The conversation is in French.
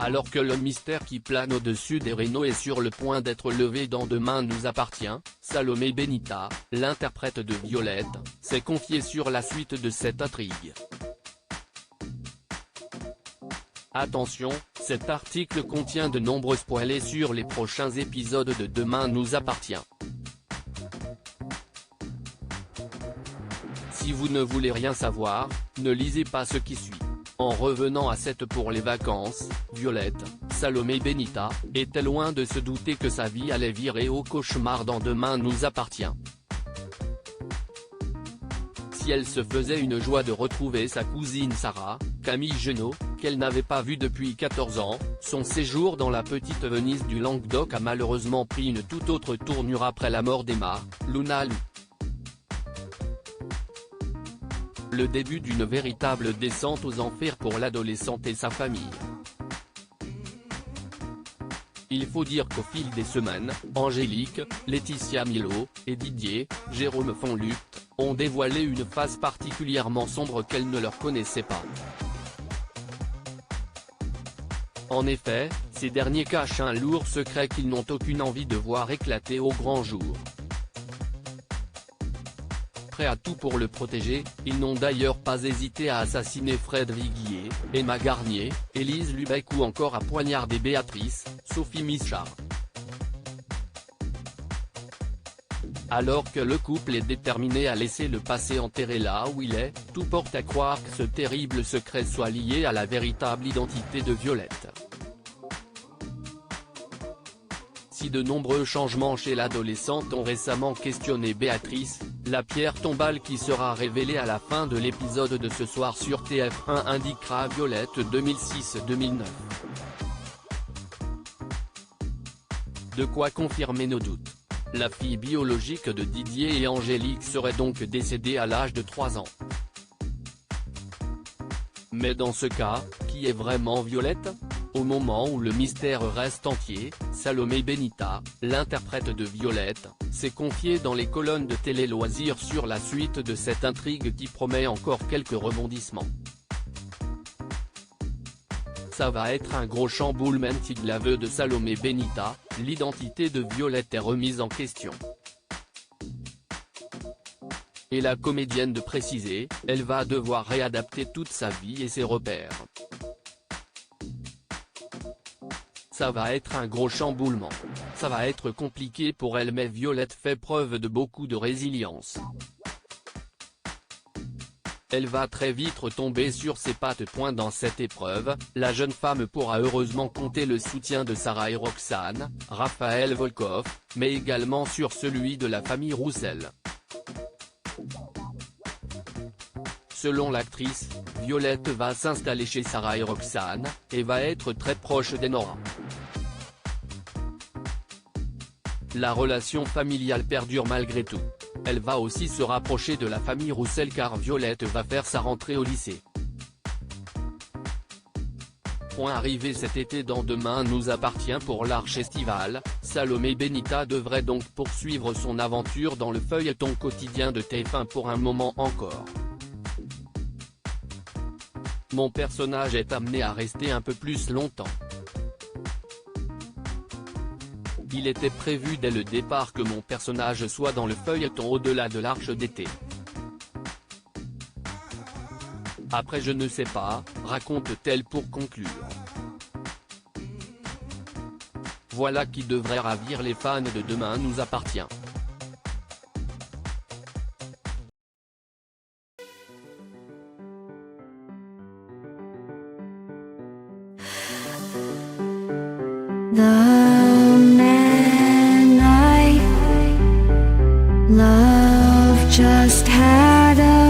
Alors que le mystère qui plane au-dessus des Reno est sur le point d'être levé dans Demain nous appartient, Salomé Benita, l'interprète de Violette, s'est confiée sur la suite de cette intrigue. Attention, cet article contient de nombreux spoilers sur les prochains épisodes de Demain nous appartient. Si vous ne voulez rien savoir, ne lisez pas ce qui suit. En revenant à 7 pour les vacances, Violette, Salomé Benita, était loin de se douter que sa vie allait virer au cauchemar dans Demain nous appartient. Si elle se faisait une joie de retrouver sa cousine Sarah, Camille Genot, qu'elle n'avait pas vue depuis 14 ans, son séjour dans la petite Venise du Languedoc a malheureusement pris une toute autre tournure après la mort d'Emma, Luna Lou. Le début d'une véritable descente aux enfers pour l'adolescente et sa famille. Il faut dire qu'au fil des semaines, Angélique, Laetitia Milo, et Didier, Jérôme Fonlutte, ont dévoilé une face particulièrement sombre qu'elle ne leur connaissait pas. En effet, ces derniers cachent un lourd secret qu'ils n'ont aucune envie de voir éclater au grand jour. Prêts à tout pour le protéger, ils n'ont d'ailleurs pas hésité à assassiner Fred Viguier, Emma Garnier, Élise Lubeck ou encore à poignarder Béatrice, Sophie Michard. Alors que le couple est déterminé à laisser le passé enterré là où il est, tout porte à croire que ce terrible secret soit lié à la véritable identité de Violette. Si de nombreux changements chez l'adolescente ont récemment questionné Béatrice, la pierre tombale qui sera révélée à la fin de l'épisode de ce soir sur TF1 indiquera Violette 2006-2009. De quoi confirmer nos doutes. La fille biologique de Didier et Angélique serait donc décédée à l'âge de 3 ans. Mais dans ce cas, qui est vraiment Violette ? Au moment où le mystère reste entier, Salomé Benita, l'interprète de Violette, s'est confiée dans les colonnes de Télé Loisirs sur la suite de cette intrigue qui promet encore quelques rebondissements. Ça va être un gros chamboulement dit l'aveu de Salomé Benita, l'identité de Violette est remise en question. Et la comédienne de préciser, elle va devoir réadapter toute sa vie et ses repères. Ça va être un gros chamboulement. Ça va être compliqué pour elle mais Violette fait preuve de beaucoup de résilience. Elle va très vite retomber sur ses pattes. Dans cette épreuve, la jeune femme pourra heureusement compter le soutien de Sarah et Roxane, Raphaël Volkov, mais également sur celui de la famille Roussel. Selon l'actrice, Violette va s'installer chez Sarah et Roxane, et va être très proche d'Enora. La relation familiale perdure malgré tout. Elle va aussi se rapprocher de la famille Roussel car Violette va faire sa rentrée au lycée. Arrivé cet été dans Demain nous appartient pour l'arche estivale, Salomé Benita devrait donc poursuivre son aventure dans le feuilleton quotidien de TF1 pour un moment encore. Mon personnage est amené à rester un peu plus longtemps. Il était prévu dès le départ que mon personnage soit dans le feuilleton au-delà de l'Arche d'été. Après je ne sais pas, raconte-t-elle pour conclure. Voilà qui devrait ravir les fans de Demain nous appartient. The man I love just had a